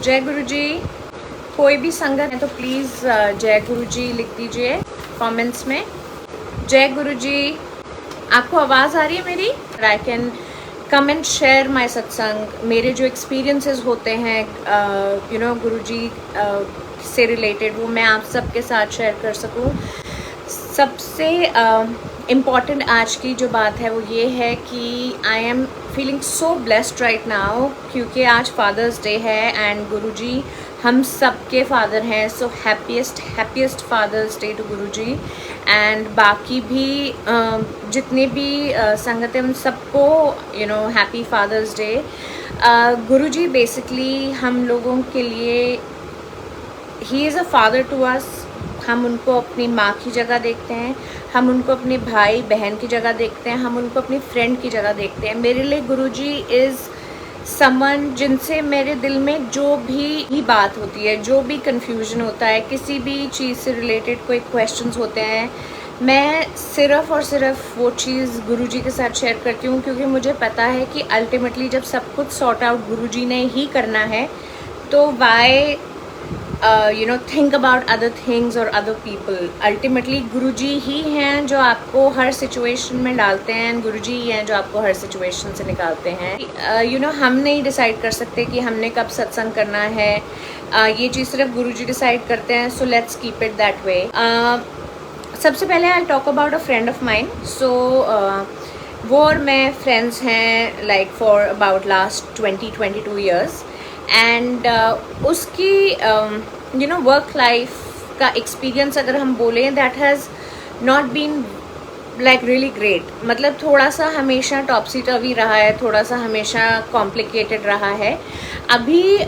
जय गुरु जी। कोई भी संगत है तो प्लीज़ जय गुरु जी लिख दीजिए कमेंट्स में। जय गुरु जी। आपको आवाज़ आ रही है मेरी? I can come and share my सत्संग। मेरे जो एक्सपीरियंसेस होते हैं गुरु जी से रिलेटेड, वो मैं आप सबके साथ शेयर कर सकूं। सबसे इम्पॉर्टेंट आज की जो बात है वो ये है कि I am feeling so blessed right now, क्योंकि आज फादर्स डे है एंड गुरुजी हम सबके फादर हैं। So happiest Father's Day to Guruji. And बाकी भी जितने भी संगत हैं उन सबको happy Father's Day. Guruji basically हम लोगों के लिए ही is a father to us. हम उनको अपनी माँ की जगह देखते हैं, हम उनको अपने भाई बहन की जगह देखते हैं, हम उनको अपनी फ्रेंड की जगह देखते हैं। मेरे लिए गुरुजी इज़ समवन जिनसे मेरे दिल में जो भी बात होती है, जो भी कन्फ्यूजन होता है, किसी भी चीज़ से रिलेटेड कोई क्वेश्चंस होते हैं, मैं सिर्फ़ और सिर्फ वो चीज़ गुरुजी के साथ शेयर करती हूँ, क्योंकि मुझे पता है कि अल्टीमेटली जब सब कुछ सॉर्ट आउट गुरुजी ने ही करना है, तो why think about other things और अदर पीपल। अल्टीमेटली गुरुजी ही हैं जो आपको हर सिचुएशन में डालते हैं, गुरुजी ही हैं जो आपको हर सिचुएशन से निकालते हैं। हम नहीं डिसाइड कर सकते कि हमने कब सत्संग करना है, ये चीज़ सिर्फ गुरुजी डिसाइड करते हैं। So let's keep it that way. सबसे पहले I talk about a friend of mine. So वो और मैं फ्रेंड्स हैं like for about last 20-22 years. And उसकी वर्क लाइफ का एक्सपीरियंस अगर हम बोलें, that has not been like really great. मतलब थोड़ा सा हमेशा टॉपसी टर्वी रहा है, थोड़ा सा हमेशा कॉम्प्लिकेटेड रहा है। अभी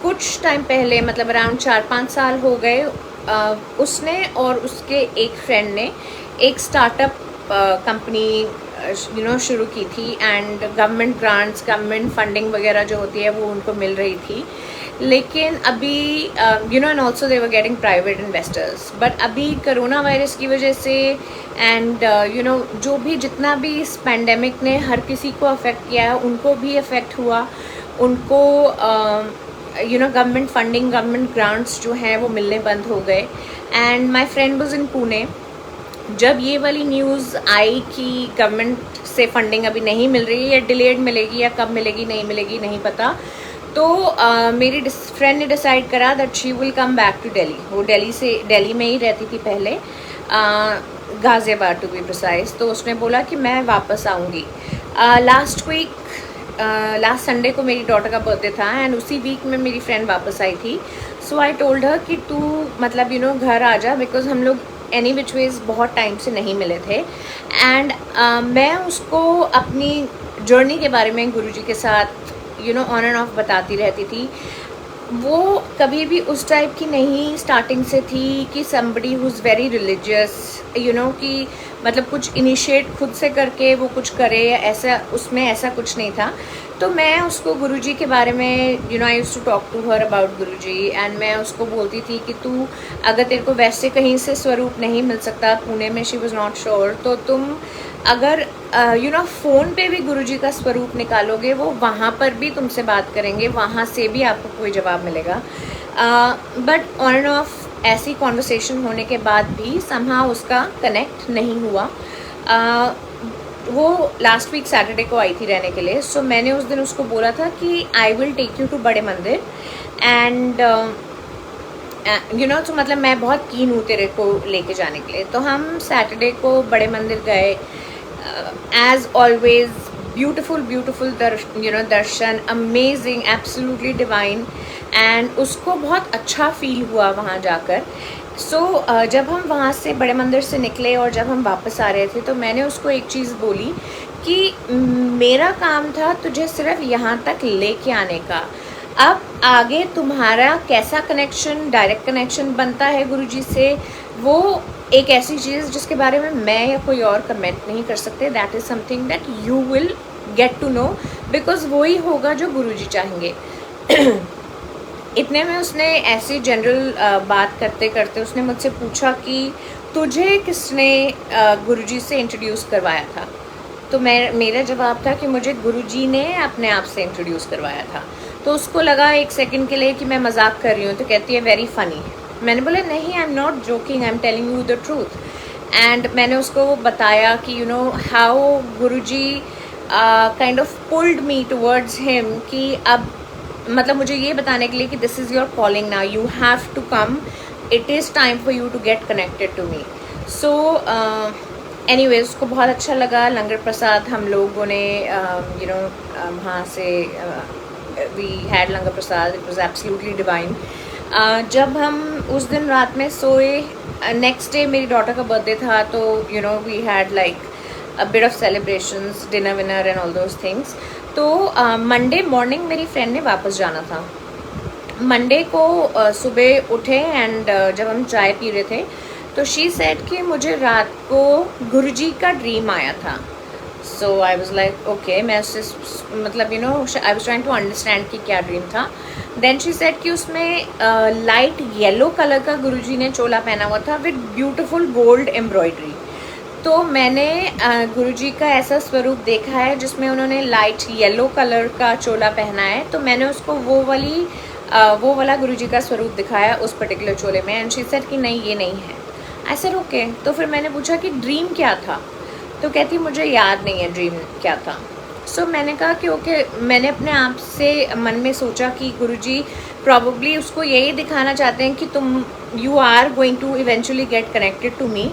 कुछ टाइम पहले, मतलब अराउंड 4-5 साल हो गए, उसने और उसके एक फ्रेंड ने एक स्टार्टअप कंपनी शुरू की थी। And government grants, government funding वगैरह जो होती है वो उनको मिल रही थी। लेकिन अभी and also they were getting private investors. But अभी कोरोना वायरस की वजह से एंड जो भी जितना भी इस पैंडेमिक ने हर किसी को अफेक्ट किया है, उनको भी अफेक्ट हुआ। उनको गवर्नमेंट फंडिंग, गवर्नमेंट ग्रांट्स जो हैं वो मिलने बंद हो गए। And my friend was in Pune. जब ये वाली न्यूज़ आई कि गवर्नमेंट से फंडिंग अभी नहीं मिल रही है, या डिलेड मिलेगी, या कब मिलेगी नहीं मिलेगी नहीं पता, तो मेरी फ्रेंड ने डिसाइड करा that she will come back to Delhi. वो दिल्ली में ही रहती थी पहले, गाज़ियाबाद टू बी प्रिसाइज। तो उसने बोला कि मैं वापस आऊँगी। लास्ट संडे को मेरी डॉटर का बर्थडे था एंड उसी वीक में मेरी फ्रेंड वापस आई थी। सो आई टोल्ड हर कि तू मतलब घर आ जा, बिकॉज हम लोग एनी विच वेज बहुत टाइम से नहीं मिले थे। एंड मैं उसको अपनी जर्नी के बारे में गुरुजी के साथ ऑन एंड ऑफ बताती रहती थी। वो कभी भी उस टाइप की नहीं स्टार्टिंग से थी कि somebody who's very religious, कि मतलब कुछ इनिशिएट खुद से करके वो कुछ करे, ऐसा उसमें ऐसा कुछ नहीं था। तो मैं उसको गुरुजी के बारे में I used to talk to her about Guruji. And मैं उसको बोलती थी कि तू अगर तेरे को वैसे कहीं से स्वरूप नहीं मिल सकता पुणे में, शी वॉज नॉट श्योर, तो तुम अगर फ़ोन पे भी गुरुजी का स्वरूप निकालोगे, वो वहाँ पर भी तुमसे बात करेंगे, वहाँ से भी आपको कोई जवाब मिलेगा। बट ऑन एंड ऑफ ऐसी कॉन्वर्सेशन होने के बाद भी समहाउ उसका कनेक्ट नहीं हुआ। वो लास्ट वीक सैटरडे को आई थी रहने के लिए। सो मैंने उस दिन उसको बोला था कि I will take you to बड़े मंदिर। एंड तो मतलब मैं बहुत कीन हूँ तेरे को लेके जाने के लिए। तो हम सैटरडे को बड़े मंदिर गए। एज ऑलवेज ब्यूटिफुल दर्शन, अमेजिंग, एब्सोल्युटली डिवाइन। एंड उसको बहुत अच्छा फील हुआ वहाँ जाकर। सो जब हम वहाँ से बड़े मंदिर से निकले और जब हम वापस आ रहे थे, तो मैंने उसको एक चीज़ बोली कि मेरा काम था तुझे सिर्फ यहाँ तक लेके आने का। अब आगे तुम्हारा कैसा कनेक्शन, डायरेक्ट कनेक्शन बनता है गुरुजी से, वो एक ऐसी चीज़ जिसके बारे में मैं या कोई और कमेंट नहीं कर सकते। That is something that you will get to know, because वही होगा जो गुरुजी चाहेंगे। इतने में उसने ऐसी जनरल बात करते करते उसने मुझसे पूछा कि तुझे किसने गुरुजी से इंट्रोड्यूस करवाया था। तो मेरा जवाब था कि मुझे गुरुजी ने अपने आप से इंट्रोड्यूस करवाया था। तो उसको लगा एक सेकंड के लिए कि मैं मजाक कर रही हूँ, तो कहती है वेरी फनी। मैंने बोला नहीं, I am not joking, I am telling you the truth. And मैंने उसको बताया कि you know how Guruji kind of pulled me towards him, कि अब मतलब मुझे ये बताने के लिए कि this is your calling now, you have to come, it is time for you to get connected to me. So anyways उसको बहुत अच्छा लगा। लंगर प्रसाद हम लोगों ने यू नो वहाँ से वी हैड लंगर प्रसाद, इट वाज एब्सोल्युटली डिवाइन। जब हम उस दिन रात में सोए, नेक्स्ट डे मेरी डॉटर का बर्थडे था, तो you know we had like a bit of celebrations, dinner winner and all those things. तो मंडे मॉर्निंग मेरी फ्रेंड ने वापस जाना था। मंडे को सुबह उठे एंड जब हम चाय पी रहे थे तो शी सेड कि मुझे रात को गुरुजी का ड्रीम आया था। So I was like okay, मैं उससे मतलब you know I was trying to understand कि क्या ड्रीम था। देन शी सेड कि उसमें लाइट येलो कलर का गुरुजी ने चोला पहना हुआ था विद ब्यूटीफुल गोल्ड एम्ब्रॉयडरी। तो मैंने गुरुजी का ऐसा स्वरूप देखा है जिसमें उन्होंने लाइट येलो कलर का चोला पहना है, तो मैंने उसको वो वाला गुरुजी का स्वरूप दिखाया उस पर्टिकुलर चोले में। एंड शी सेड कि नहीं ये नहीं है। आई सेड ओके। तो फिर मैंने पूछा कि ड्रीम क्या था, तो कहती मुझे याद नहीं है ड्रीम क्या था। सो मैंने कहा कि ओके, मैंने अपने आप से मन में सोचा कि गुरुजी प्रॉबली उसको यही दिखाना चाहते हैं कि तुम you are going to eventually get connected to me.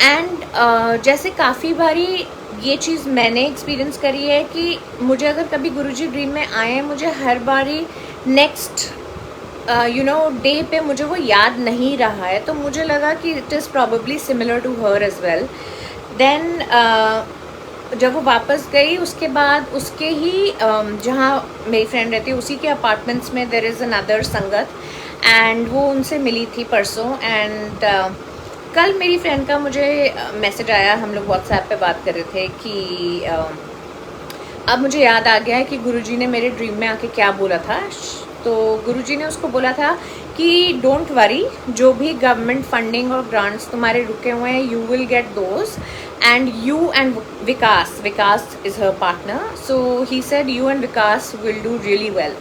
And जैसे काफ़ी बारी ये चीज़ मैंने एक्सपीरियंस करी है कि मुझे अगर कभी गुरुजी ड्रीम में आए हैं, मुझे हर बारी नेक्स्ट यू नो डे पे मुझे वो याद नहीं रहा है, तो मुझे लगा कि it is probably similar to her as well. Then जब वो वापस गई उसके बाद उसके ही जहाँ मेरी फ्रेंड रहती है उसी के अपार्टमेंट्स में देयर इज़ अनदर संगत, एंड वो उनसे मिली थी परसों। एंड कल मेरी फ्रेंड का मुझे मैसेज आया, हम लोग व्हाट्सएप पे बात कर रहे थे कि अब मुझे याद आ गया है कि गुरुजी ने मेरे ड्रीम में आके क्या बोला था। तो गुरुजी ने उसको बोला था कि डोंट वरी, जो भी गवर्नमेंट फंडिंग और ग्रांट्स तुम्हारे रुके हुए हैं, you will get those, and you and Vikas is her partner, so he said you and Vikas will do really well.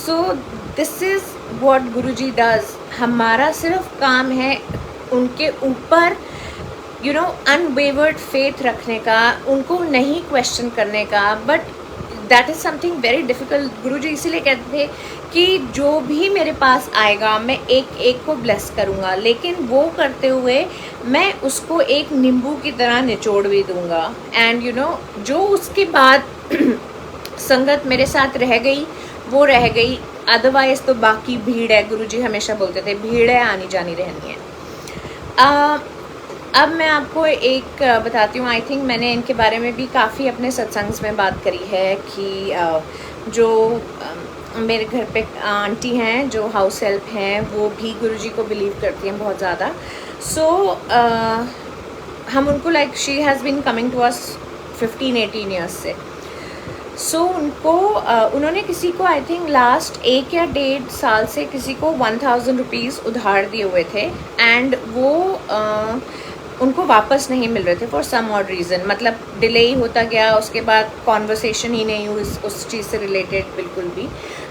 So this is what Guruji does. हमारा सिर्फ काम है उनके ऊपर यू नो अनवेवर्ड फेथ रखने का, उनको नहीं क्वेश्चन करने का, but that is something very difficult. Guruji इसीलिए कहते थे कि जो भी मेरे पास आएगा मैं एक एक को ब्लेस करूँगा, लेकिन वो करते हुए मैं उसको एक नींबू की तरह निचोड़ भी दूँगा। एंड यू नो जो उसके बाद संगत मेरे साथ रह गई वो रह गई, अदरवाइज़ तो बाकी भीड़ है। गुरुजी हमेशा बोलते थे भीड़ है, आनी जानी रहनी है। अब मैं आपको एक बताती हूँ, आई थिंक मैंने इनके बारे में भी काफ़ी अपने सत्संग में बात करी है कि जो मेरे घर पे आंटी हैं जो हाउस हेल्प हैं वो भी गुरुजी को बिलीव करती हैं बहुत ज़्यादा। सो हम उनको like she has been coming to us 15-18 years से। सो उन्होंने किसी को आई थिंक लास्ट 1 या 1.5 साल से किसी को 1000 रुपीज़ उधार दिए हुए थे, एंड वो उनको वापस नहीं मिल रहे थे फॉर सम ऑड रीज़न। मतलब डिले ही होता गया, उसके बाद कॉन्वर्सेशन ही नहीं हुई उस चीज़ से रिलेटेड बिल्कुल भी।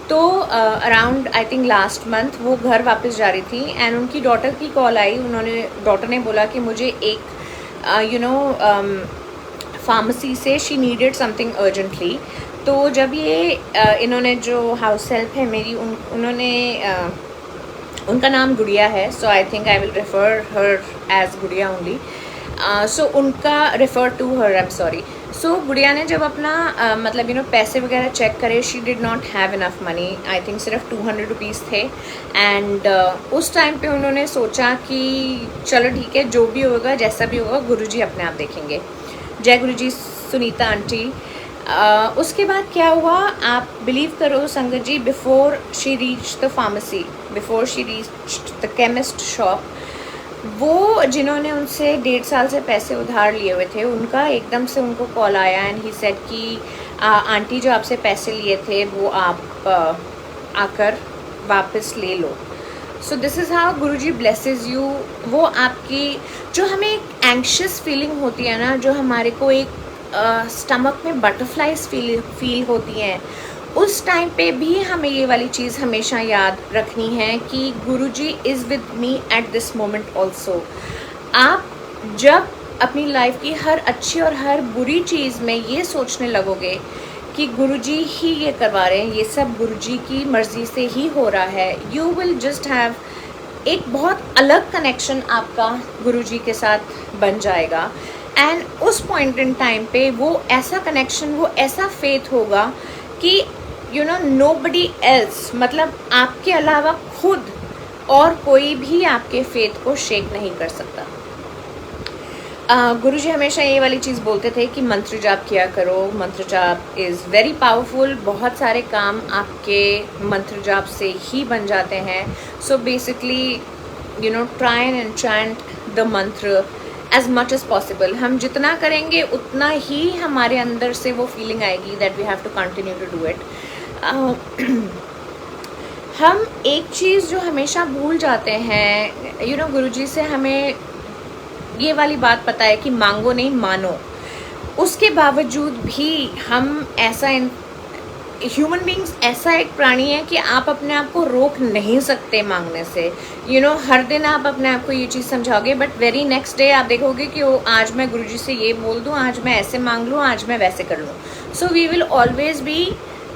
तो around I think last month वो घर वापस जा रही थी एंड उनकी डॉटर की कॉल आई। डॉटर ने बोला कि मुझे एक यू नो फार्मेसी से शी नीडेड समथिंग अर्जेंटली। तो जब ये इन्होंने जो हाउस हेल्प है मेरी उन्होंने उनका नाम गुड़िया है, so I think I will refer her as Gudiya only. So उनका refer to her, I am sorry. So Gudiya ने जब अपना मतलब यू नो पैसे वगैरह चेक करे, she did not have enough money, I think सिर्फ 200 रुपीज़ थे। एंड उस टाइम पे उन्होंने सोचा कि चलो ठीक है, जो भी होगा जैसा भी होगा गुरुजी अपने आप देखेंगे। जय गुरुजी सुनीता आंटी। उसके बाद क्या हुआ, आप बिलीव करो संगत जी, before she reach the pharmacy, before she reach the chemist shop, वो जिन्होंने उनसे 1.5 साल से पैसे उधार लिए हुए थे उनका एकदम से उनको कॉल आया एंड ही सेड कि आंटी जो आपसे पैसे लिए थे वो आप आकर वापस ले लो। So this is how Guruji blesses you. वो आपकी जो हमें एक एंग्शियस फीलिंग होती है ना, जो हमारे को एक स्टमक में बटरफ्लाइज फील होती हैं, उस टाइम पे भी हमें ये वाली चीज़ हमेशा याद रखनी है कि Guruji is with me at this moment also. आप जब अपनी लाइफ की हर अच्छी और हर बुरी चीज़ में ये सोचने लगोगे कि गुरुजी ही ये करवा रहे हैं, ये सब गुरुजी की मर्ज़ी से ही हो रहा है, यू विल जस्ट हैव एक बहुत अलग कनेक्शन आपका गुरुजी के साथ बन जाएगा। एंड उस पॉइंट इन टाइम पे वो ऐसा कनेक्शन, वो ऐसा फेथ होगा कि यू नो नोबडी एल्स, मतलब आपके अलावा खुद और कोई भी आपके फेथ को शेक नहीं कर सकता। गुरुजी हमेशा ये वाली चीज़ बोलते थे कि मंत्र जाप किया करो, मंत्र जाप इज़ वेरी पावरफुल, बहुत सारे काम आपके मंत्र जाप से ही बन जाते हैं। So basically you know try and chant the मंत्र एज मच एज पॉसिबल। हम जितना करेंगे उतना ही हमारे अंदर से वो फीलिंग आएगी that we have to continue to do it. हम एक चीज़ जो हमेशा भूल जाते हैं, यू नो गुरुजी से हमें ये वाली बात पता है कि मांगो नहीं मानो, उसके बावजूद भी हम ऐसा ह्यूमन बींग्स ऐसा एक प्राणी है कि आप अपने आप को रोक नहीं सकते मांगने से। यू नो हर दिन आप अपने आप को ये चीज़ समझाओगे, बट वेरी नेक्स्ट डे आप देखोगे कि ओ आज मैं गुरुजी से ये बोल दूँ, आज मैं ऐसे मांग लूँ, आज मैं वैसे कर लूँ। So we will always be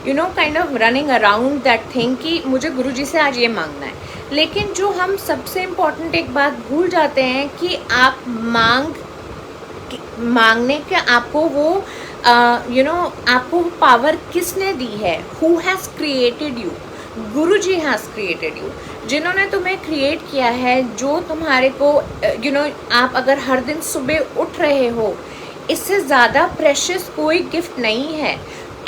you know kind of running around that thing कि मुझे गुरुजी से आज ये मांगना है। लेकिन जो हम सबसे इम्पॉर्टेंट एक बात भूल जाते हैं कि आप मांगने के आपको वो यू नो आपको पावर किसने दी है? Who has created you? Guruji has created you. जिन्होंने तुम्हें क्रिएट किया है, जो तुम्हारे को यू नो आप अगर हर दिन सुबह उठ रहे हो, इससे ज़्यादा प्रेशियस कोई गिफ्ट नहीं है।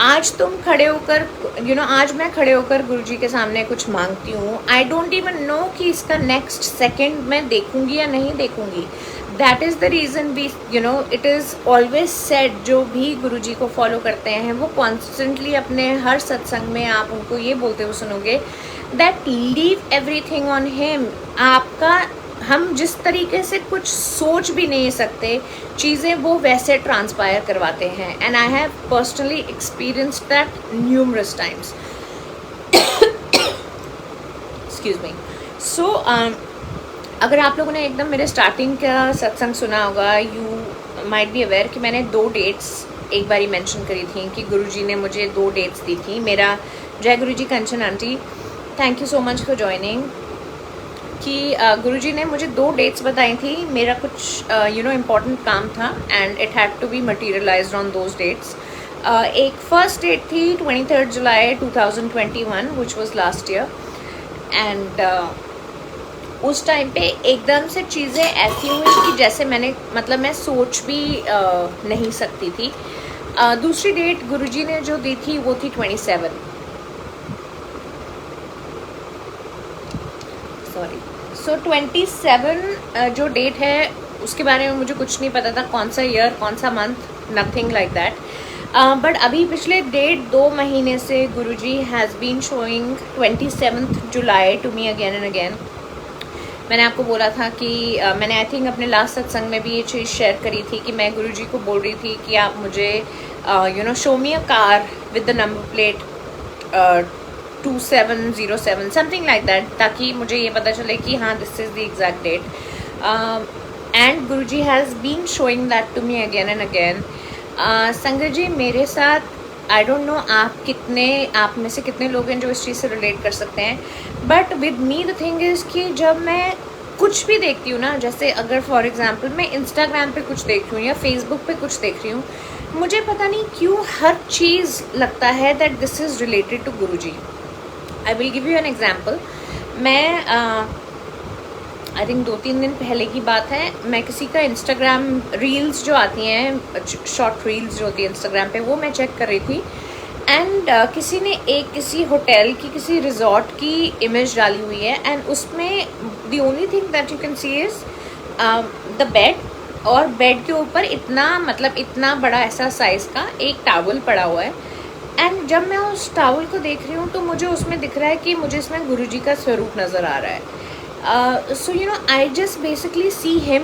आज तुम खड़े होकर यू नो आज मैं खड़े होकर गुरुजी के सामने कुछ मांगती हूँ, आई डोंट इवन नो कि इसका नेक्स्ट सेकेंड मैं देखूंगी या नहीं देखूंगी। That is the reason we you know it is always said, जो भी गुरुजी को फॉलो करते हैं वो कॉन्स्टेंटली अपने हर सत्संग में आप उनको ये बोलते हुए सुनोगे that leave everything on him. आपका हम जिस तरीके से कुछ सोच भी नहीं सकते चीज़ें वो वैसे ट्रांसपायर करवाते हैं। And I have personally experienced that numerous times. Excuse me. So अगर आप लोगों ने एकदम मेरे स्टार्टिंग का सत्संग सुना होगा, यू माइट बी अवेयर कि मैंने 2 डेट्स एक बारी मेंशन करी थी कि गुरुजी ने मुझे 2 डेट्स दी थी। मेरा जय Guruji Kanchan aunty, thank you so much for joining. कि गुरुजी ने मुझे 2 डेट्स बताई थी, मेरा कुछ यू नो इम्पॉर्टेंट काम था and it had to be materialised on those dates. एक फर्स्ट डेट थी 23 जुलाई 2021 which was last year. And उस टाइम पे एकदम से चीज़ें ऐसी हुई कि जैसे मैंने मतलब मैं सोच भी नहीं सकती थी। दूसरी डेट गुरुजी ने जो दी थी वो थी 27 सो 27 जो डेट है उसके बारे में मुझे कुछ नहीं पता था, कौन सा ईयर कौन सा month, nothing like that. But अभी पिछले 1.5-2 महीने से Guruji has been showing 27 July to me again and again. मैंने आपको बोला था कि मैंने आई थिंक अपने लास्ट सत्संग में भी ये चीज़ शेयर करी थी कि मैं गुरुजी को बोल रही थी कि आप मुझे you know show me a car with the number plate 2707 something like that, ताकि मुझे ये पता चले कि हाँ this is the exact date. And Guruji has been showing that to me again and again. संगत जी मेरे साथ आई डोंट नो आप में से कितने लोग हैं जो इस चीज़ से रिलेट कर सकते हैं, but with me the thing is कि जब मैं कुछ भी देखती हूँ ना, जैसे अगर फॉर एग्जांपल मैं इंस्टाग्राम पे कुछ देख रही हूँ या फेसबुक पे कुछ देख रही हूँ, मुझे पता नहीं क्यों हर चीज़ लगता है that this is related to Guruji. I will give you an example. मैं आई थिंक 2-3 दिन पहले की बात है, मैं किसी का इंस्टाग्राम रील्स जो आती हैं, शॉर्ट रील्स जो होती है इंस्टाग्राम पे, वो मैं चेक कर रही थी। एंड किसी ने किसी होटल की किसी रिजॉर्ट की इमेज डाली हुई है एंड उसमें the only thing that you can see is the bed, और बेड के ऊपर इतना बड़ा ऐसा साइज़ का एक टावल पड़ा हुआ है। एंड जब मैं उस टावल को देख रही हूँ तो मुझे उसमें दिख रहा है कि मुझे इसमें गुरुजी का स्वरूप नज़र आ रहा है। So you know I just basically see him.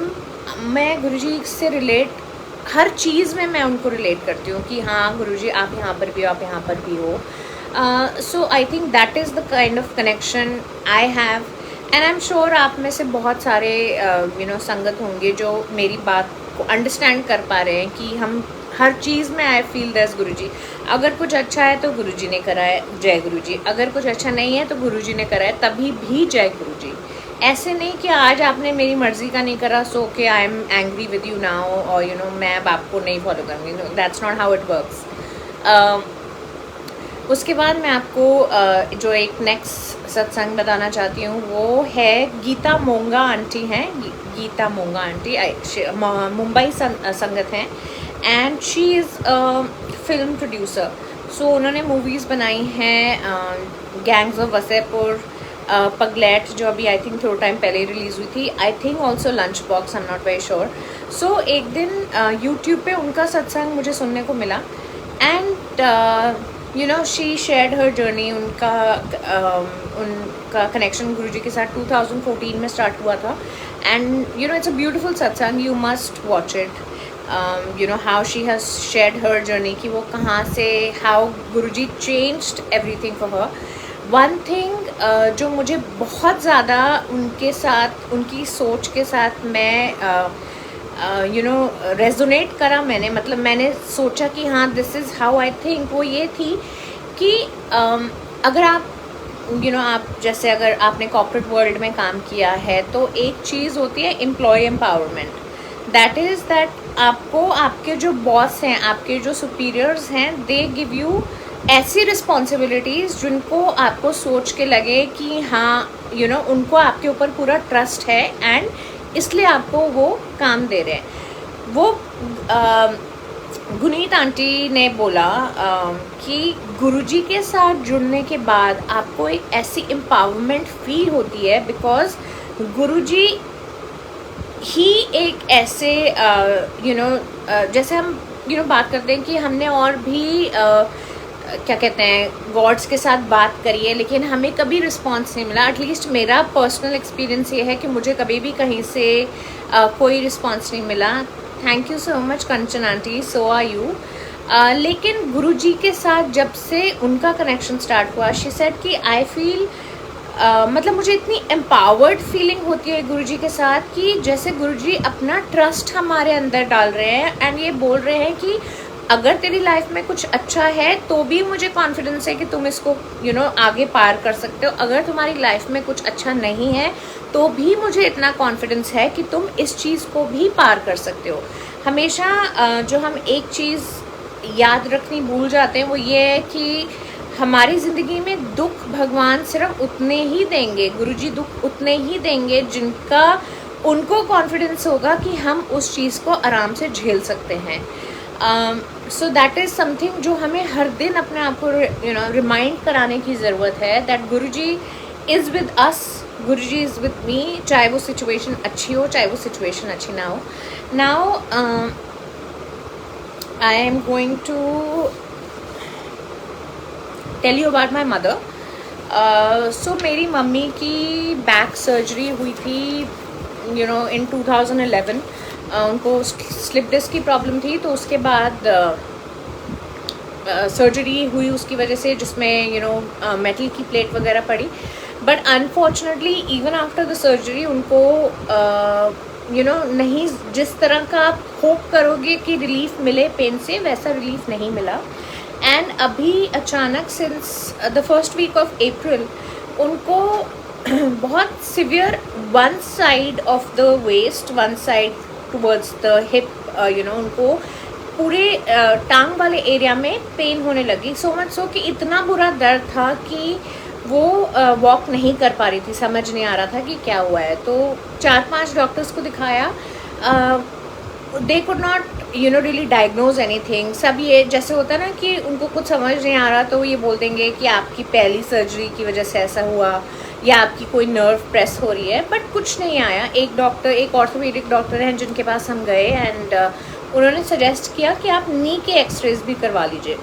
मैं गुरुजी से रिलेट हर चीज़ में मैं उनको रिलेट करती हूँ कि हाँ गुरुजी आप यहाँ पर भी हो, आप यहाँ पर भी हो। So I think that is the kind of connection I have, and I'm sure आप में से बहुत सारे संगत होंगे जो मेरी बात को अंडरस्टैंड कर पा रहे हैं कि हम हर चीज़ में आई फील दैट्स गुरुजी। अगर कुछ अच्छा है तो गुरुजी ने करा है, जय गुरुजी। अगर कुछ अच्छा नहीं है तो गुरुजी ने करा है, तभी भी जय गुरुजी। ऐसे नहीं कि आज आपने मेरी मर्जी का नहीं करा सो कि I am angry with you now, और मैं अब आपको नहीं फॉलो करूँगी। That's not how it works. उसके बाद मैं आपको जो एक नेक्स्ट सत्संग बताना चाहती हूँ वो है गीता मोंगा आंटी हैं। गीता मोंगा आंटी मुंबई संगत हैं, and she is film producer. So उन्होंने मूवीज़ बनाई हैं गैंग्स ऑफ वसेपुर, पगलेट जो अभी आई थिंक थोड़ा टाइम पहले रिलीज़ हुई थी, I think also lunch box, I am not very sure. So एक दिन यूट्यूब पे उनका सत्संग मुझे सुनने को मिला, and she shared her journey. उनका कनेक्शन गुरुजी के साथ 2014 में स्टार्ट हुआ था, एंड इट्स अ ब्यूटिफुल सत्संग, you must watch it. How she has shared her journey कि वो कहाँ से, how Guruji changed everything for her. One thing जो मुझे बहुत ज़्यादा उनके साथ, उनकी सोच के साथ मैं रेजोनेट करा, मैंने सोचा कि हाँ this is how I think, वो ये थी कि अगर आप आप जैसे अगर आपने कॉर्पोरेट वर्ल्ड में काम किया है तो एक चीज़ होती है employee empowerment. That is that आपको आपके जो बॉस हैं, आपके जो सुपीरियर्स हैं, दे गिव यू ऐसी रिस्पॉन्सिबिलिटीज़ जिनको आपको सोच के लगे कि हाँ उनको आपके ऊपर पूरा ट्रस्ट है, एंड इसलिए आपको वो काम दे रहे हैं। वो गुनीत आंटी ने बोला कि गुरुजी के साथ जुड़ने के बाद आपको एक ऐसी एम्पावरमेंट फील होती है, बिकॉज गुरुजी ही एक ऐसे जैसे हम बात करते हैं कि हमने और भी क्या कहते हैं गॉड्स के साथ बात करी है, लेकिन हमें कभी रिस्पांस नहीं मिला। एटलीस्ट मेरा पर्सनल एक्सपीरियंस ये है कि मुझे कभी भी कहीं से कोई रिस्पांस नहीं मिला। Thank you so much Kanchan aunty, so are you. लेकिन गुरुजी के साथ जब से उनका कनेक्शन स्टार्ट हुआ, शी सेड कि आई फील मतलब मुझे इतनी एम्पावर्ड फीलिंग होती है गुरुजी के साथ कि जैसे गुरुजी अपना ट्रस्ट हमारे अंदर डाल रहे हैं, एंड ये बोल रहे हैं कि अगर तेरी लाइफ में कुछ अच्छा है तो भी मुझे कॉन्फिडेंस है कि तुम इसको आगे पार कर सकते हो। अगर तुम्हारी लाइफ में कुछ अच्छा नहीं है तो भी मुझे इतना कॉन्फिडेंस है कि तुम इस चीज़ को भी पार कर सकते हो। हमेशा जो हम एक चीज़ याद रखनी भूल जाते हैं वो ये है कि हमारी ज़िंदगी में दुख भगवान सिर्फ उतने ही देंगे, गुरुजी दुख उतने ही देंगे जिनका उनको कॉन्फिडेंस होगा कि हम उस चीज़ को आराम से झेल सकते हैं। सो दैट इज़ समथिंग जो हमें हर दिन अपने आप को रिमाइंड कराने की ज़रूरत है, that Guruji is with us, Guruji is with मी, चाहे वो सिचुएशन अच्छी हो चाहे वो सिचुएशन अच्छी ना हो। Now I am going to tell you about my mother. So मेरी मम्मी की बैक सर्जरी हुई थी इन 2011। उनको स्लिप डिस्क की प्रॉब्लम थी, तो उसके बाद सर्जरी हुई उसकी वजह से, जिसमें मेटल की प्लेट वगैरह पड़ी। But unfortunately even after the surgery उनको नहीं जिस तरह का आप होप करोगे कि रिलीफ मिले पेन से, वैसा रिलीफ नहीं मिला। एंड अभी अचानक since the first week of April उनको बहुत severe one side of the waist, one side towards the hip, उनको पूरे टांग वाले एरिया में पेन होने लगी। सो मच सो कि इतना बुरा दर्द था कि वो वॉक नहीं कर पा रही थी, समझ नहीं आ रहा था कि क्या हुआ है। तो 4-5 डॉक्टर्स को दिखाया, they could not really diagnose anything. सब ये जैसे होता है ना कि उनको कुछ समझ नहीं आ रहा तो ये बोल देंगे कि आपकी पहली सर्जरी की वजह से ऐसा हुआ, या आपकी कोई नर्व प्रेस हो रही है, बट कुछ नहीं आया। एक डॉक्टर, एक ऑर्थोपेडिक डॉक्टर हैं जिनके पास हम गए, एंड उन्होंने सजेस्ट किया कि आप नी के एक्सरेज भी करवा लीजिए।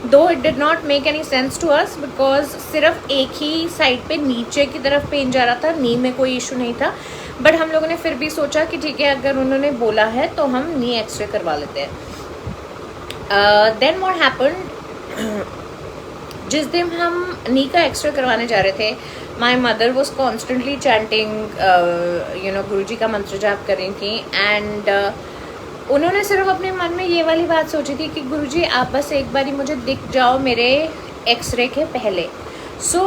Though it did not make any sense to us, because सिर्फ एक ही साइड पे नीचे की तरफ पेन जा रहा था, नी में कोई इशू नहीं था। बट हम लोगों ने फिर भी सोचा कि ठीक है, अगर उन्होंने बोला है तो हम नी एक्सरे करवा लेते हैं। देन व्हाट हैपेंड, जिस दिन हम नी का एक्सरे करवाने जा रहे थे, my mother was constantly chanting Guruji का मंत्र जाप कर रही थी। एंड उन्होंने सिर्फ अपने मन में ये वाली बात सोची थी कि गुरुजी आप बस एक बारी मुझे दिख जाओ मेरे एक्सरे के पहले। So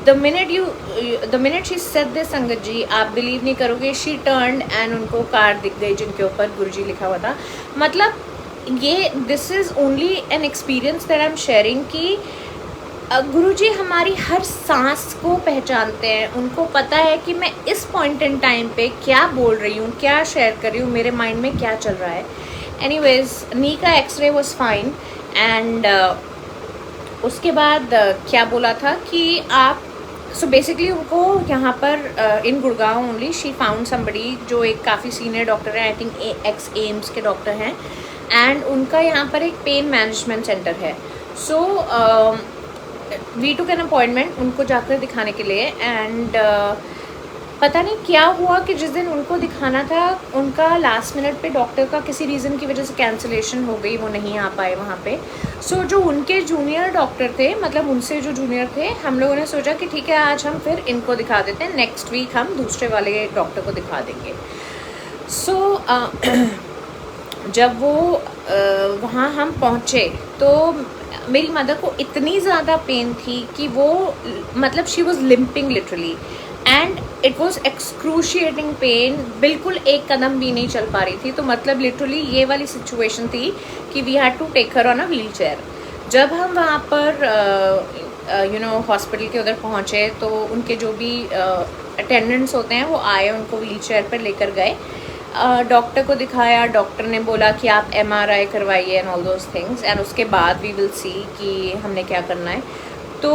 the minute she said this, संगत जी आप बिलीव नहीं करोगे, शी टर्न्ड एंड उनको कार दिख गई जिनके ऊपर गुरुजी लिखा हुआ था। मतलब ये this is only an experience that I am sharing कि गुरुजी हमारी हर सांस को पहचानते हैं। उनको पता है कि मैं इस पॉइंट इन टाइम पे क्या बोल रही हूँ, क्या शेयर कर रही हूँ, मेरे माइंड में क्या चल रहा है। एनीवेज नी का एक्सरे वाज फाइन। एंड उसके बाद क्या बोला था कि आप सो बेसिकली उनको यहाँ पर in Gurgaon only she found somebody जो एक काफ़ी सीनियर डॉक्टर है, आई थिंक एक्स एम्स के डॉक्टर हैं। एंड उनका यहाँ पर एक पेन मैनेजमेंट सेंटर है। So we took an appointment उनको जाकर दिखाने के लिए। एंड पता नहीं क्या हुआ कि जिस दिन उनको दिखाना था उनका लास्ट मिनट पे डॉक्टर का किसी रीज़न की वजह से कैंसिलेशन हो गई, वो नहीं आ पाए वहाँ पे। सो जो उनके जूनियर डॉक्टर थे, मतलब उनसे जो जूनियर थे, हम लोगों ने सोचा कि ठीक है आज हम फिर इनको दिखा देते हैं, नेक्स्ट वीक हम दूसरे वाले डॉक्टर को दिखा देंगे। सो जब वो वहाँ हम पहुँचे तो मेरी मदर को इतनी ज़्यादा पेन थी कि वो मतलब she was limping literally and it was excruciating pen, बिल्कुल एक कदम भी नहीं चल पा रही थी। तो मतलब लिटरली ये वाली सिचुएशन थी कि we had to take her on a wheelchair. जब हम वहाँ पर हॉस्पिटल के उधर पहुँचे तो उनके जो भी अटेंडेंट्स होते हैं वो आए, उनको व्हील चेयर पर लेकर गए, डॉक्टर को दिखाया। डॉक्टर ने बोला कि आप MRI करवाइए and all those things, and उसके बाद वी विल सी कि हमने क्या करना है। तो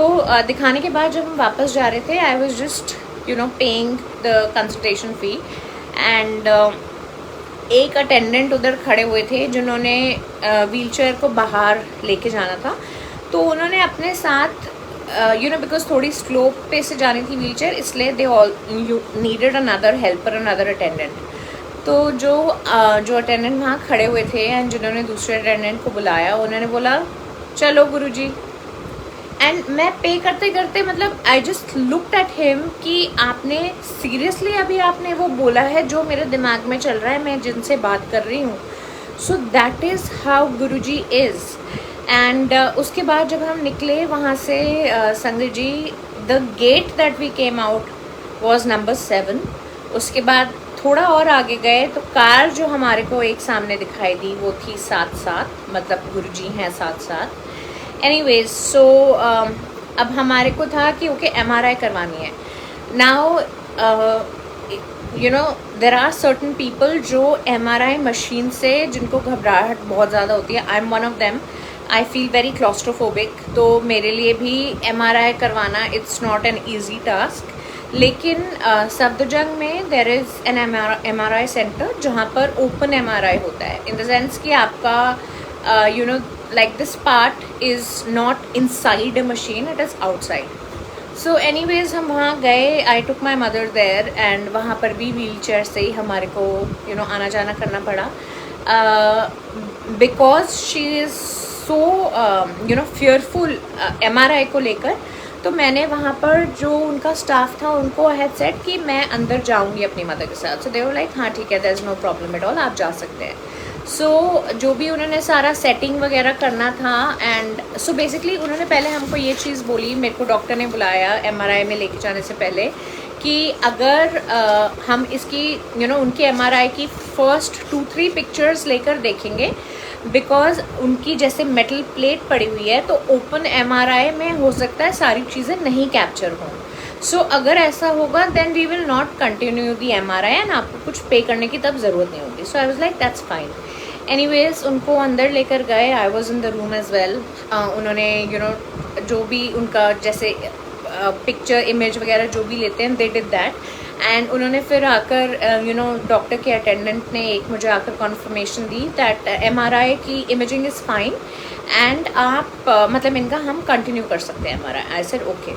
दिखाने के बाद जब हम वापस जा रहे थे, I was just paying the consultation fee. And एक अटेंडेंट उधर खड़े हुए थे जिन्होंने व्हील चेयर को बाहर लेके जाना था। तो उन्होंने अपने साथ बिकॉज थोड़ी स्लोप पे से जानी थी व्हील चेयर, इसलिए they all needed another helper, another attendant. तो जो अटेंडेंट वहाँ खड़े हुए थे एंड जिन्होंने दूसरे अटेंडेंट को बुलाया, उन्होंने बोला चलो गुरुजी। एंड मैं पे करते करते मतलब I just looked at him कि आपने सीरियसली अभी आपने वो बोला है जो मेरे दिमाग में चल रहा है, मैं जिनसे बात कर रही हूँ। So that is how Guruji is. And उसके बाद जब हम निकले वहाँ से संगत जी, the gate that we came out was number 7। उसके बाद थोड़ा और आगे गए तो कार जो हमारे को एक सामने दिखाई दी वो थी 7-7, मतलब गुरुजी हैं 7-7। एनीवेज सो अब हमारे को था कि ओके MRI करवानी है। Now there are certain people जो MRI मशीन से जिनको घबराहट बहुत ज़्यादा होती है। I am one of them. I feel very claustrophobic, तो मेरे लिए भी MRI करवाना it's not an easy task. लेकिन सफदरजंग में there is an MRI centre जहाँ पर ओपन MRI होता है, इन द सेंस कि आपका like this part is not inside a machine, it is outside. So anyways हम वहाँ गए, I took my mother there and वहाँ पर भी व्हील चेयर से ही हमारे को आना जाना करना पड़ा, because she is so fearful MRI को लेकर। तो मैंने वहाँ पर जो उनका स्टाफ था उनको हैड सेड कि मैं अंदर जाऊँगी अपनी मदर के साथ। सो दे वर लाइक हाँ ठीक है, there is no problem at all, आप जा सकते हैं। सो जो भी उन्होंने सारा सेटिंग वगैरह करना था, एंड सो बेसिकली उन्होंने पहले हमको ये चीज़ बोली, मेरे को डॉक्टर ने बुलाया MRI में लेके जाने से पहले कि अगर हम इसकी उनकी MRI की फर्स्ट 2-3 पिक्चर्स लेकर देखेंगे, बिकॉज उनकी जैसे मेटल प्लेट पड़ी हुई है तो ओपन MRI में हो सकता है सारी चीज़ें नहीं कैप्चर हों। सो अगर ऐसा होगा then we will not continue the MRI and आपको कुछ पे करने की तब ज़रूरत नहीं होगी। So I was like that's fine. Anyways उनको अंदर लेकर गए, I was in the room as well. उन्होंने जो भी उनका जैसे पिक्चर इमेज वगैरह जो भी लेते हैं, दे डिड दैट। एंड उन्होंने फिर आकर डॉक्टर के अटेंडेंट ने एक मुझे आकर कॉन्फर्मेशन दी दैट MRI की इमेजिंग इज़ फाइन एंड आप मतलब इनका हम कंटिन्यू कर सकते हैं MRI। I said okay.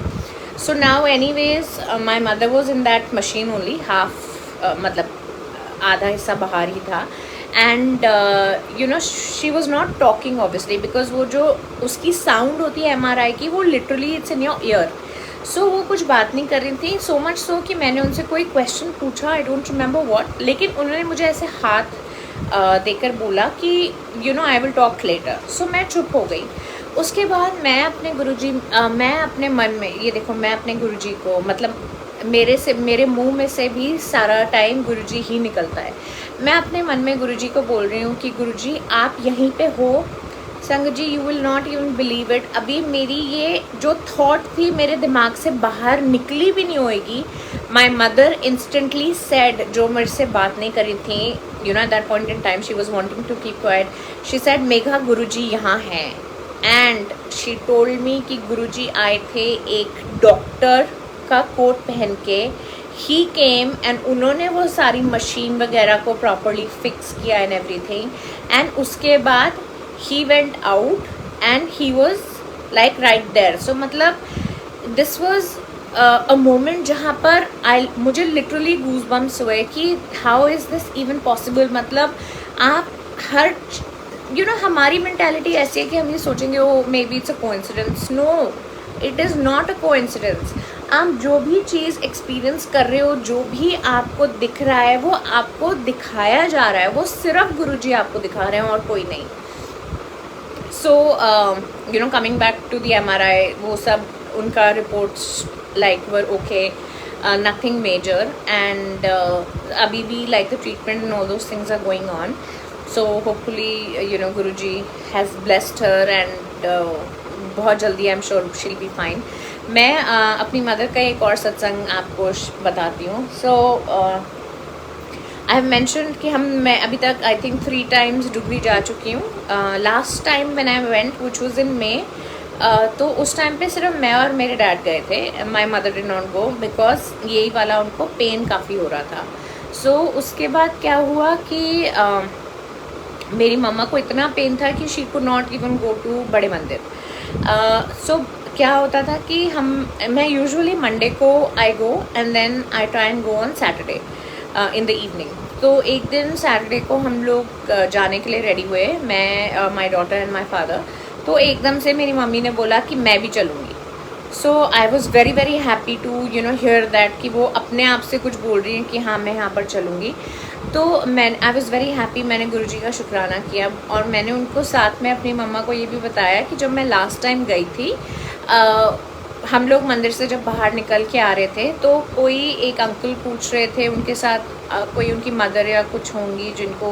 So now anyways my mother was in that machine only half, मतलब आधा हिस्सा बाहर ही था। And you know she was not talking obviously, because वो जो उसकी साउंड होती है MRI की, वो literally it's in your ear. So वो कुछ बात नहीं कर रही थी, सो मच सो कि मैंने उनसे कोई क्वेश्चन पूछा, आई डोंट रिमेंबर व्हाट, लेकिन उन्होंने मुझे ऐसे हाथ देकर बोला कि you know I will talk later. So मैं चुप हो गई. उसके बाद मैं अपने गुरुजी मैं अपने मन में, ये देखो मैं अपने गुरुजी को, मतलब मेरे मुंह में से भी सारा टाइम गुरुजी ही निकलता है. मैं अपने मन में गुरुजी को बोल रही हूँ कि गुरुजी आप यहीं पे हो. संगत जी, you will not even believe it, अभी मेरी ये जो थॉट थी मेरे दिमाग से बाहर निकली भी नहीं होएगी. माई मदर इंस्टेंटली सेड, जो मेरे से बात नहीं करी थी, you know at that point in time she was wanting to keep quiet, she said Megha Guruji यहाँ हैं. एंड शी टोल्ड मी कि गुरुजी आए थे एक डॉक्टर का कोट पहन के. ही केम एंड उन्होंने वो सारी मशीन वगैरह को प्रॉपरली फिक्स किया एंड एवरीथिंग. एंड उसके बाद he went out and he was like right there. So मतलब this was a moment जहाँ पर मुझे literally goosebumps हुए कि how is this even possible. मतलब आप हर you know हमारी mentality ऐसी है कि हम ये सोचेंगे oh maybe it's a coincidence. No, it is not a coincidence. आप जो भी चीज़ एक्सपीरियंस कर रहे हो, जो भी आपको दिख रहा है, वो आपको दिखाया जा रहा है, वो सिर्फ गुरुजी आपको दिखा रहे हैं और कोई नहीं. So you know coming back to the MRI, वो सब उनका reports like were okay, nothing major. And अभी भी like the treatment and all those things are going on. So hopefully you know Guruji has blessed her and बहुत जल्दी I am sure she will be fine. मैं अपनी mother का एक और सत्संग आपको बताती हूँ. सो आई हैव मैंशनड कि मैं अभी तक आई थिंक 3 times डुगरी जा चुकी हूँ. Last time when I went which was in May, तो उस टाइम पे सिर्फ मैं और मेरे डैड गए थे. My mother did not go because यही वाला उनको पेन काफ़ी हो रहा था. सो उसके बाद क्या हुआ कि मेरी मम्मा को इतना पेन था कि she could not even go to बड़े मंदिर. सो क्या होता था कि मैं यूजुअली मंडे को I go and then I try and go on Saturday in the evening. तो एक दिन सैटरडे को हम लोग जाने के लिए रेडी हुए, मैं, my daughter and my father. तो एकदम से मेरी मम्मी ने बोला कि मैं भी चलूँगी. So I was very very happy to you know hear that कि वो अपने आप से कुछ बोल रही हैं कि हाँ मैं यहाँ पर चलूँगी. तो आई वॉज़ वेरी हैप्पी. मैंने गुरुजी का शुक्राना किया और मैंने उनको साथ में अपनी मम्मा को ये भी बताया कि जब मैं लास्ट टाइम गई थी, हम लोग मंदिर से जब बाहर निकल के आ रहे थे तो कोई एक अंकल पूछ रहे थे, उनके साथ कोई उनकी मदर या कुछ होंगी जिनको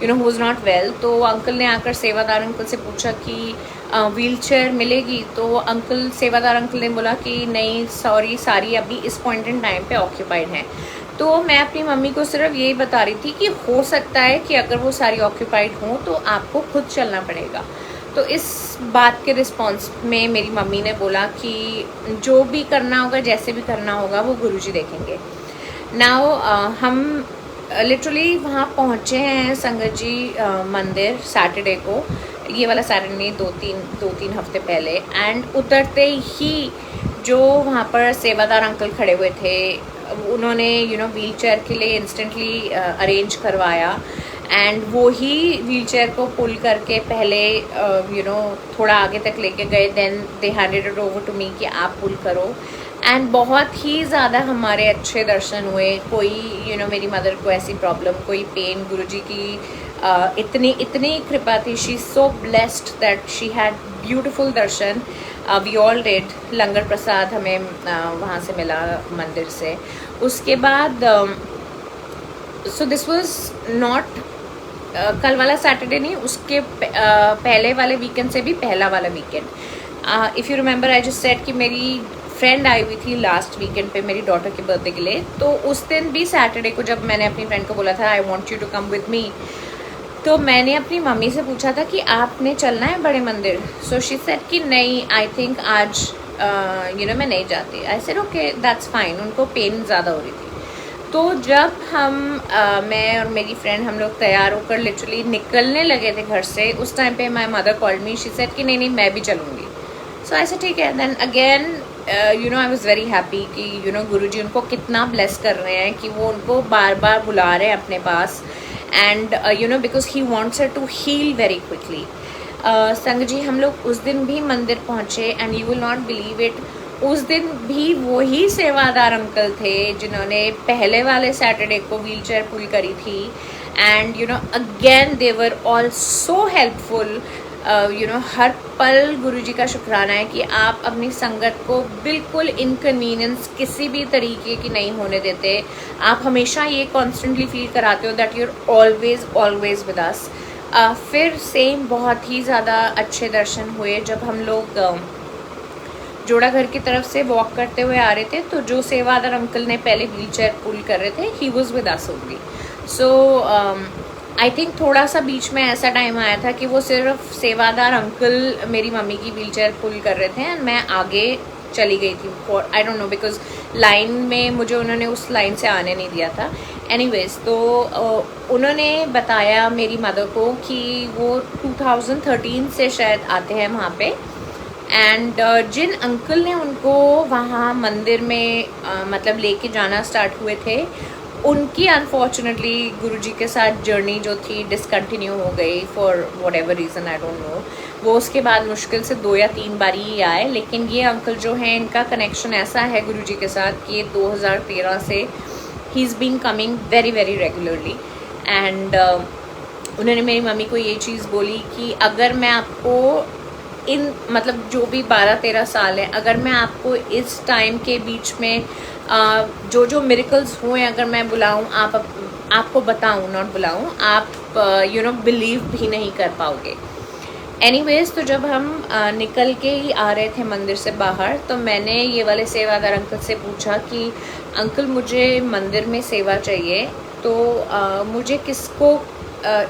you know who is not well. तो अंकल ने आकर सेवादार अंकल से पूछा कि व्हील चेयर मिलेगी. तो अंकल, सेवादार अंकल ने बोला कि नहीं सॉरी, सारी अभी इस पॉइंट इन टाइम पे ऑक्यूपाइड हैं. तो मैं अपनी मम्मी को सिर्फ यही बता रही थी कि हो सकता है कि अगर वो सारी ऑक्यूपाइड हों तो आपको खुद चलना पड़ेगा. तो इस बात के रिस्पॉन्स में मेरी मम्मी ने बोला कि जो भी करना होगा, जैसे भी करना होगा, वो गुरुजी देखेंगे. नाउ हम लिटरली वहाँ पहुँचे हैं संगत जी मंदिर सैटरडे को, ये वाला सैटरडे नहीं, दो तीन हफ्ते पहले. एंड उतरते ही जो वहाँ पर सेवादार अंकल खड़े हुए थे, उन्होंने यू नो व्हील चेयर के लिए इंस्टेंटली अरेंज करवाया. एंड वो ही व्हील चेयर को पुल करके पहले यू नो थोड़ा आगे तक लेके गए. Then they handed it over to me कि आप पुल करो. एंड बहुत ही ज़्यादा हमारे अच्छे दर्शन हुए. कोई यू नो मेरी मदर को ऐसी प्रॉब्लम, कोई पेन, गुरुजी की इतनी कृपा थी. She so blessed that she had beautiful दर्शन. We all did. लंगर प्रसाद हमें वहाँ से मिला मंदिर से. उसके बाद सो दिस वॉज नॉट कल वाला सैटरडे नहीं, उसके पहले वाले वीकेंड से भी पहला वाला weekend. If you remember I just said कि मेरी फ्रेंड आई हुई थी लास्ट वीकेंड पे मेरी डॉटर के बर्थडे के लिए. तो उस दिन भी सैटरडे को जब मैंने अपनी फ्रेंड को बोला था I want you to come with me, तो मैंने अपनी मम्मी से पूछा था कि आपने चलना है बड़े मंदिर. सो शी सेड कि नहीं, आई थिंक आज यू नो मैं नहीं जाती. आई सेड ओके दैट्स फाइन. उनको पेन ज़्यादा हो रही थी. तो जब मैं और मेरी फ्रेंड हम लोग तैयार होकर लिटरली निकलने लगे थे घर से, उस टाइम पे my mother called me. She said कि नहीं मैं भी चलूँगी. सो ऐसे ठीक है. Then again you know I was very happy कि यू नो गुरुजी उनको कितना ब्लेस कर रहे हैं कि वो उनको बार बार बुला रहे हैं अपने पास. And you know because he wants her to heal very quickly. संग जी हम लोग उस दिन भी मंदिर पहुँचे and you will not believe it, उस दिन भी वही सेवादार अंकल थे जिन्होंने पहले वाले सैटरडे को व्हीलचेयर पुल करी थी। And you know again they were all so helpful. You know हर पल गुरुजी का शुक्राना है कि आप अपनी संगत को बिल्कुल इनकन्वीनियंस किसी भी तरीके की नहीं होने देते। आप हमेशा ये कॉन्स्टेंटली फील कराते हो that you are always with us. फिर सेम बहुत ही ज़्यादा अच्छे दर्शन हुए जब हम लोग जोड़ा घर की तरफ से वॉक करते हुए आ रहे थे। तो जो सेवादार अंकल ने पहले व्हीलचेयर पुल कर रहे थे, he was with us only. So I think थोड़ा सा बीच में ऐसा टाइम आया था कि वो सिर्फ सेवादार अंकल मेरी मम्मी की व्हीलचेयर पुल कर रहे थे एंड मैं आगे चली गई थी for I don't know because line में मुझे उन्होंने उस लाइन से आने नहीं दिया था। एनीवेज तो उन्होंने बताया मेरी मदर को कि वो 2013 से शायद आते हैं वहाँ पे। एंड जिन अंकल ने उनको वहाँ मंदिर में मतलब लेके जाना स्टार्ट हुए थे, उनकी अनफॉर्चुनेटली गुरुजी के साथ जर्नी जो थी डिसकंटिन्यू हो गई for what ever reason, I don't know. वो उसके बाद मुश्किल से 2 या 3 बार ही आए। लेकिन ये अंकल जो हैं, इनका कनेक्शन ऐसा है गुरुजी के साथ कि 2013 से ही is been coming very regularly. And उन्होंने मेरी मम्मी को ये चीज़ बोली कि अगर मैं आपको इन मतलब जो भी 12-13 साल हैं, अगर मैं आपको इस टाइम के बीच में जो मिरेकल्स हुए अगर मैं बुलाऊं, आपको बताऊं, नॉट बुलाऊं, आप यू नो बिलीव भी नहीं कर पाओगे। एनीवेज तो जब हम निकल के ही आ रहे थे मंदिर से बाहर, तो मैंने ये वाले सेवादार अंकल से पूछा कि अंकल मुझे मंदिर में सेवा चाहिए, तो मुझे किसको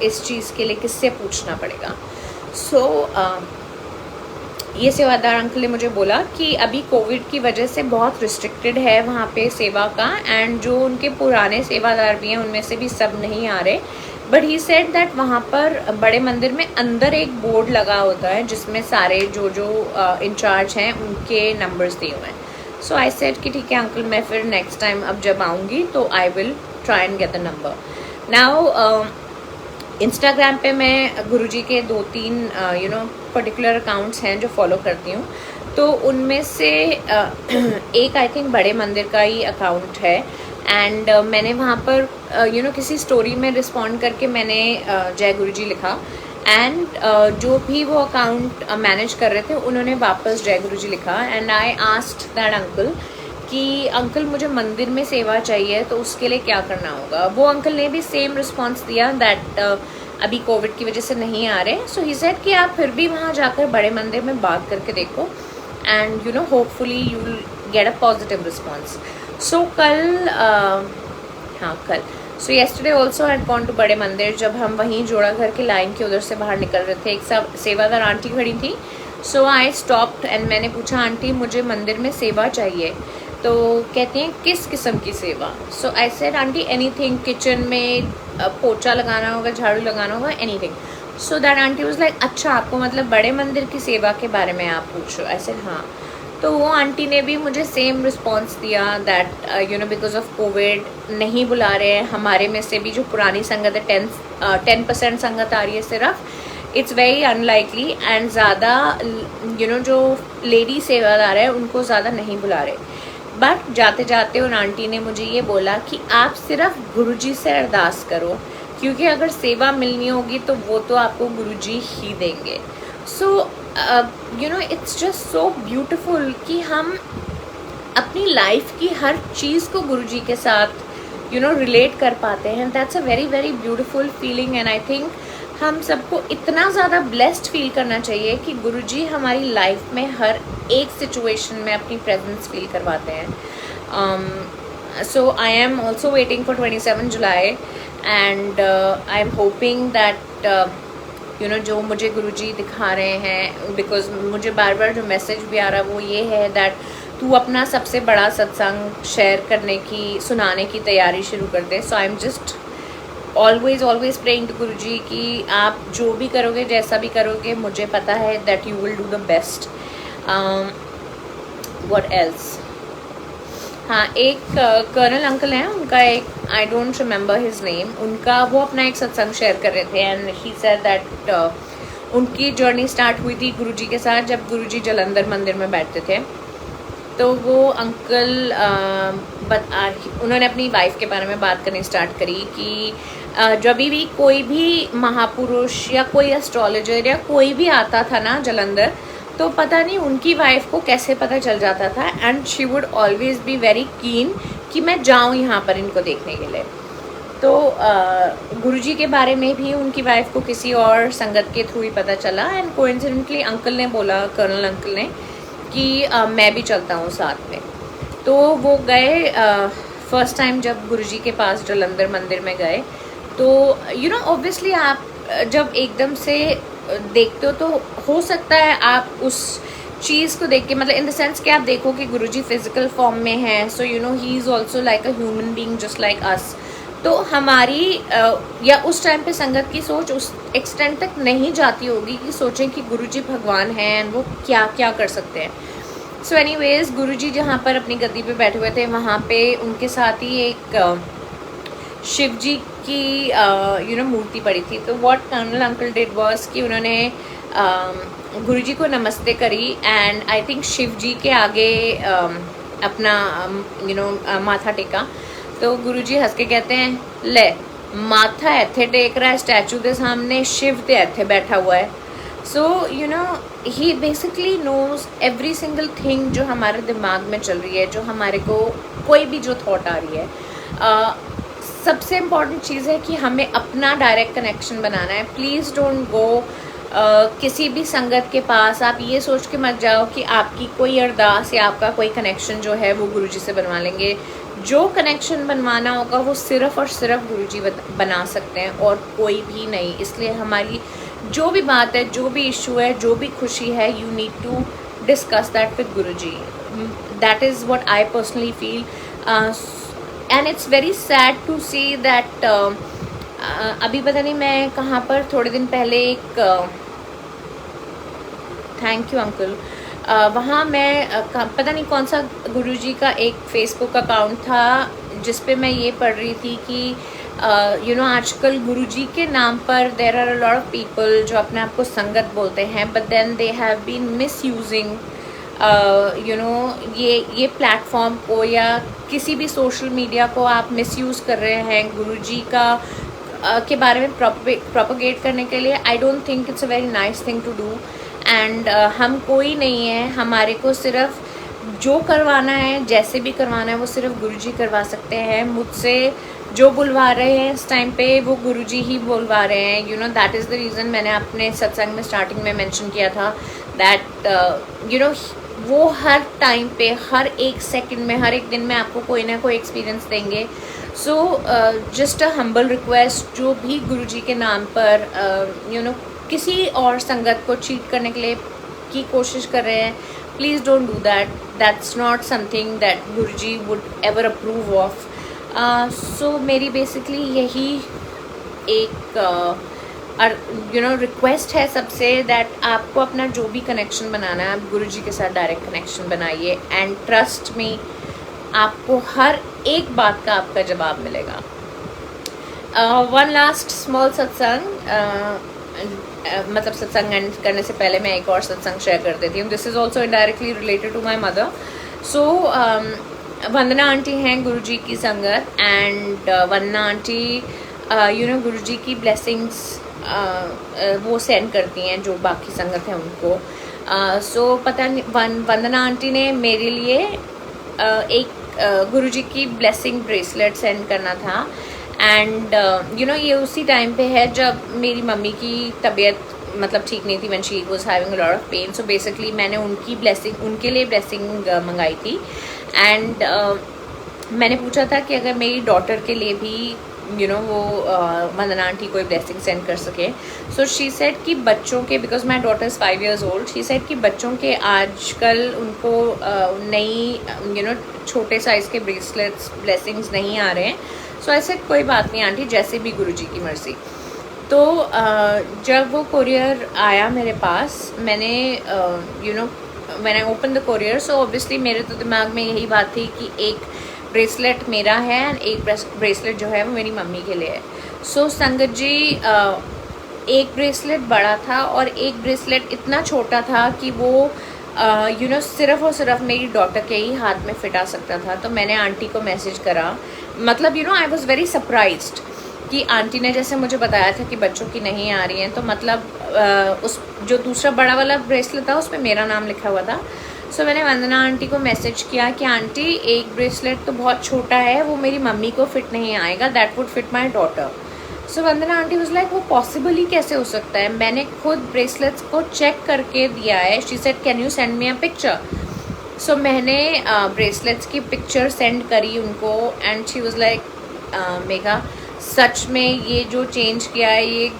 इस चीज़ के लिए किससे पूछना पड़ेगा। सो ये सेवादार अंकल ने मुझे बोला कि अभी कोविड की वजह से बहुत रिस्ट्रिक्टेड है वहाँ पे सेवा का, एंड जो उनके पुराने सेवादार भी हैं उनमें से भी सब नहीं आ रहे। बट ही सेड दैट वहाँ पर बड़े मंदिर में अंदर एक बोर्ड लगा होता है जिसमें सारे जो इंचार्ज हैं उनके नंबर्स दिए हुए हैं। सो आई सेड कि ठीक है अंकल, मैं फिर नेक्स्ट टाइम अब जब आऊँगी तो I will try and get the number. Now Instagram पे मैं गुरुजी के 2-3 यू नो पर्टिकुलर अकाउंट्स हैं जो फॉलो करती हूँ। तो उनमें से एक आई थिंक बड़े मंदिर का ही अकाउंट है। एंड मैंने वहाँ पर यू नो किसी स्टोरी में रिस्पॉन्ड करके मैंने जय गुरुजी लिखा। एंड जो भी वो अकाउंट मैनेज कर रहे थे उन्होंने वापस जय गुरुजी लिखा। And I asked that uncle कि अंकल मुझे मंदिर में सेवा चाहिए तो उसके लिए क्या करना होगा। वो अंकल ने भी सेम रिस्पॉन्स दिया दैट अभी कोविड की वजह से नहीं आ रहे। सो ही सेड कि आप फिर भी वहाँ जाकर बड़े मंदिर में बात करके देखो and you know hopefully you will get a positive response. So कल so yesterday also had gone to बड़े मंदिर। जब हम वहीं जोड़ा घर के लाइन के उधर से बाहर निकल रहे थे, एक सेवादार आंटी खड़ी थी। सो आई स्टॉप्ड एंड मैंने पूछा आंटी मुझे मंदिर में सेवा चाहिए। तो कहती हैं किस किस्म की सेवा। So I said aunty anything, kitchen में पोछा लगाना होगा, झाड़ू लगाना होगा, anything. So that aunty was like अच्छा आपको मतलब बड़े मंदिर की सेवा के बारे में आप पूछो। आई सेड हाँ। तो वो आंटी ने भी मुझे सेम रिस्पॉन्स दिया that you know because of Covid नहीं बुला रहे हैं। हमारे में से भी जो पुरानी संगत है 10% संगत आ रही है सिर्फ, इट्स वेरी अनलाइकली। एंड ज़्यादा यू नो जो लेडी सेवादार है उनको ज़्यादा नहीं बुला रहे। बट जाते जाते उन आंटी ने मुझे ये बोला कि आप सिर्फ गुरुजी से अरदास करो, क्योंकि अगर सेवा मिलनी होगी तो वो तो आपको गुरुजी ही देंगे। सो you no it's just so beautiful कि हम अपनी लाइफ की हर चीज़ को गुरुजी के साथ यू नो रिलेट कर पाते हैं। That's a very beautiful feeling. And I think हम सबको इतना ज़्यादा ब्लेस्ड फील करना चाहिए कि गुरुजी हमारी लाइफ में हर एक सिचुएशन में अपनी प्रेजेंस फील करवाते हैं। So I am also waiting for 27 July and I am hoping that you know जो मुझे गुरुजी दिखा रहे हैं, बिकॉज मुझे बार बार जो मैसेज भी आ रहा है वो ये है दैट तू अपना सबसे बड़ा सत्संग शेयर करने की, सुनाने की तैयारी शुरू कर दे। So I am just always praying to Guruji कि आप जो भी करोगे, जैसा भी करोगे, मुझे पता है that you will do the best. What else, हाँ एक कर्नल अंकल हैं, उनका एक I don't remember his name, उनका वो अपना एक सत्संग शेयर कर रहे थे एंड ही सेड दैट उनकी जर्नी स्टार्ट हुई थी गुरुजी के साथ जब गुरुजी जलंधर मंदिर में बैठते थे। तो वो अंकल उन्होंने अपनी वाइफ के बारे में बात करनी स्टार्ट करी कि जब भी कोई भी महापुरुष या कोई एस्ट्रोलॉजर या कोई भी आता था ना जलंधर, तो पता नहीं उनकी वाइफ को कैसे पता चल जाता था and she would always be very keen कि मैं जाऊँ यहाँ पर इनको देखने के लिए। तो गुरुजी के बारे में भी उनकी वाइफ को किसी और संगत के थ्रू ही पता चला एंड कोइंसिडेंटली अंकल ने बोला, कर्नल अंकल ने, कि मैं भी चलता हूँ साथ में। तो वो गए फर्स्ट टाइम जब गुरुजी के पास जलंधर मंदिर में गए। तो यू नो ऑब्वियसली आप जब एकदम से देखते हो तो हो सकता है आप उस चीज़ को देख के, मतलब इन द सेंस कि आप देखो कि गुरुजी फिजिकल फॉर्म में हैं, सो you know he is also like a human being just like us. तो हमारी या उस टाइम पे संगत की सोच उस एक्सटेंट तक नहीं जाती होगी कि सोचें कि गुरुजी भगवान हैं एंड वो क्या क्या कर सकते हैं। सो एनीवेज गुरुजी जहाँ पर अपनी गद्दी पे बैठे हुए थे वहाँ पे उनके साथ ही एक शिव जी की यू नो मूर्ति पड़ी थी। तो what colonel uncle did was कि उन्होंने गुरुजी को नमस्ते करी and I think Shiv ji के आगे अपना यू नो माथा टेका। तो गुरुजी हंस के कहते हैं, ले माथा इत्थे टेक रहा है स्टैचू के सामने, शिव ते इत्थे बैठा हुआ है। So you know he basically knows every single thing जो हमारे दिमाग में चल रही है, जो हमारे को कोई भी जो थॉट आ रही है। सबसे इम्पॉर्टेंट चीज़ है कि हमें अपना डायरेक्ट कनेक्शन बनाना है। प्लीज़ डोंट गो किसी भी संगत के पास आप ये सोच के मत जाओ कि आपकी कोई अरदास या आपका कोई कनेक्शन जो है वो गुरुजी से बनवा लेंगे। जो कनेक्शन बनवाना होगा वो सिर्फ़ और सिर्फ गुरुजी बना सकते हैं और कोई भी नहीं। इसलिए हमारी जो भी बात है, जो भी इशू है, जो भी खुशी है, you need to discuss that with Guruji. That is what I personally feel and it's very sad to see that अभी पता नहीं मैं कहाँ पर थोड़े दिन पहले एक थैंक यू अंकल वहाँ मैं पता नहीं कौन सा गुरुजी का एक फेसबुक अकाउंट था जिस पे मैं ये पढ़ रही थी कि यू नो आजकल गुरुजी के नाम पर there are a lot of people जो अपने आप को संगत बोलते हैं, but then they have been misusing you know ये प्लेटफॉर्म को या किसी भी सोशल मीडिया को आप मिसयूज़ कर रहे हैं गुरुजी का के बारे में प्रोपोगेट करने के लिए। I don't think it's a very nice thing to do and हम कोई नहीं है, हमारे को सिर्फ जो करवाना है, जैसे भी करवाना है वो सिर्फ गुरुजी करवा सकते हैं। मुझसे जो बुलवा रहे हैं इस टाइम पे वो गुरुजी ही बुलवा रहे हैं। You know that is the reason मैंने अपने सत्संग में स्टार्टिंग में मेंशन किया था दैट यू नो वो हर टाइम पे, हर एक सेकंड में, हर एक दिन में आपको कोई ना कोई एक्सपीरियंस देंगे। So just a humble request, जो भी गुरुजी के नाम पर यू नो किसी और संगत को चीट करने के लिए की कोशिश कर रहे हैं, please don't do that. That's not something that Guruji would ever approve of. So मेरी बेसिकली यही एक यू नो रिक्वेस्ट है सबसे दैट आपको अपना जो भी कनेक्शन बनाना है आप गुरुजी के साथ डायरेक्ट कनेक्शन बनाइए एंड ट्रस्ट मी, आपको हर एक बात का आपका जवाब मिलेगा। वन लास्ट स्मॉल सत्संग मतलब सत्संग एंड करने से पहले मैं एक और सत्संग शेयर कर देती हूँ। This is also indirectly related to my mother. So Vandana aunty हैं गुरुजी की संगत and Vandana aunty you know Guruji की ब्लेसिंग्स वो सेंड करती हैं जो बाकी संगत हैं उनको। सो पता नहीं वंदना आंटी ने मेरे लिए एक गुरुजी की ब्लेसिंग ब्रेसलेट सेंड करना था एंड यू नो ये उसी टाइम पे है जब मेरी मम्मी की तबीयत मतलब ठीक नहीं थी, when she was having a lot of pain. So basically मैंने उनकी ब्लेसिंग, उनके लिए ब्लेसिंग मंगाई थी एंड मैंने पूछा था कि अगर मेरी डॉटर के लिए भी यू नो वो वंदना आंटी कोई ब्लेसिंग सेंड कर सके। सो शी सेड कि बच्चों के, because my daughter is 5 years old, she said कि बच्चों के आजकल उनको नई यू नो छोटे साइज़ के ब्रेसलेट्स ब्लेसिंग्स नहीं आ रहे हैं। सो ऐसे कोई बात नहीं आंटी, जैसे भी गुरुजी की मर्ज़ी। तो जब वो कोरियर आया मेरे पास, मैंने you know when I open the courier, so obviously मेरे तो दिमाग में यही बात थी कि एक ब्रेसलेट मेरा है एंड एक ब्रेसलेट जो है वो मेरी मम्मी के लिए है। सो संगत जी एक ब्रेसलेट बड़ा था और एक ब्रेसलेट इतना छोटा था कि वो सिर्फ और सिर्फ मेरी डॉटर के ही हाथ में फिट आ सकता था। तो मैंने आंटी को मैसेज करा, मतलब आई वॉज़ वेरी सरप्राइज्ड कि आंटी ने जैसे मुझे बताया था कि बच्चों की नहीं आ रही हैं, तो मतलब उस जो दूसरा बड़ा वाला ब्रेसलेट था उस पर मेरा नाम लिखा हुआ था। सो मैंने वंदना आंटी को मैसेज किया कि आंटी एक ब्रेसलेट तो बहुत छोटा है, वो मेरी मम्मी को फिट नहीं आएगा, that would fit my daughter. So Vandana aunty was like वो पॉसिबल ही कैसे हो सकता है, मैंने खुद ब्रेसलेट्स को चेक करके दिया है। She said can you send me a picture. So मैंने ब्रेसलेट्स की पिक्चर सेंड करी उनको and she was like Megha सच में ये जो चेंज किया है ये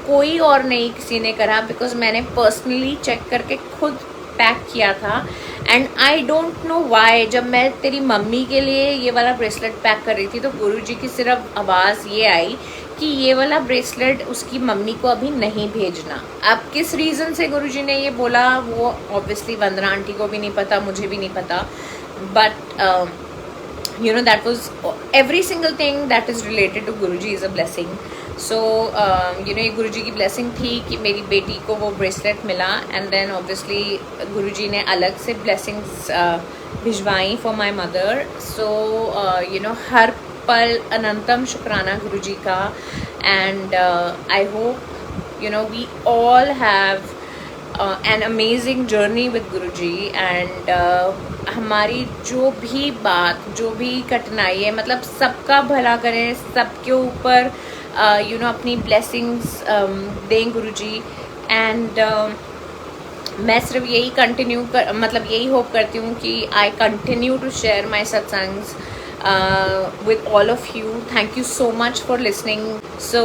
कोई और नहीं किसी ने करा, बिकॉज मैंने पर्सनली चेक करके खुद पैक किया था। And I don't know why जब मैं तेरी मम्मी के लिए ये वाला ब्रेसलेट पैक कर रही थी तो गुरुजी की सिर्फ आवाज़ ये आई कि ये वाला ब्रेसलेट उसकी मम्मी को अभी नहीं भेजना। अब किस रीज़न से गुरुजी ने ये बोला वो ऑब्वियसली वंदना आंटी को भी नहीं पता, मुझे भी नहीं पता, but that was every single thing that is related to Guruji is a blessing. So ये गुरुजी की blessing थी कि मेरी बेटी को वो ब्रेसलेट मिला एंड देन ऑब्वियसली गुरुजी ने अलग से blessings भिजवाई for my mother. So हर पल अनंतम शुक्राना गुरुजी का and I hope we all have an amazing journey with Guruji and हमारी जो भी बात जो भी कठिनाई है मतलब सबका भला करें, सबके ऊपर अपनी ब्लेसिंग्स दें गुरुजी। एंड मैं सिर्फ यही कंटिन्यू मतलब यही होप करती हूँ कि I continue to share my satsangs with all of you. Thank you so much for listening. So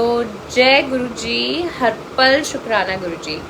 जय गुरुजी, हर पल शुक्राना गुरुजी।